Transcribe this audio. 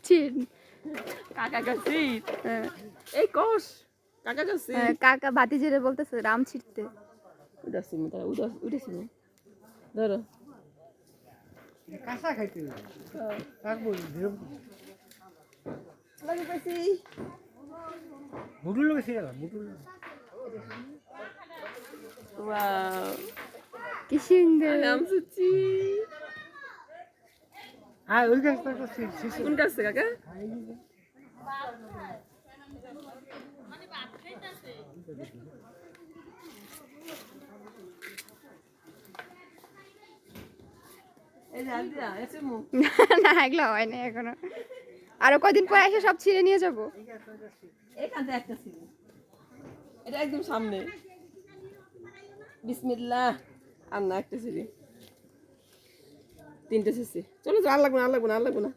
চিন কাকা কাছে এই কোষ কাকা কাছে কাকা ভাতিজিরে বলতেছে রাম ছিটতে। উঠাছি তারা উঠেছি ধরো কাঁচা খাইতে রাখবো লাগে পাইছি মুটুর লোকে ছিল মুটুর ওয়াও কি সুন্দর। আম সুচি আর ওই গাছটা তো শিশু কোন কাছে কাকা এই যে আদিয়া এসে মু না এগুলো হয় না এখনো, আরো কয়দিন পরে এসে সব ছিঁড়ে নিয়ে যাবো। এখানটা একটা ছিল এটা একদম সামনে বিসমিল্লাহ আর না একটা ছিল তিনটে শেষে চলো আর লাগবে না আর লাগবে না আর লাগবে না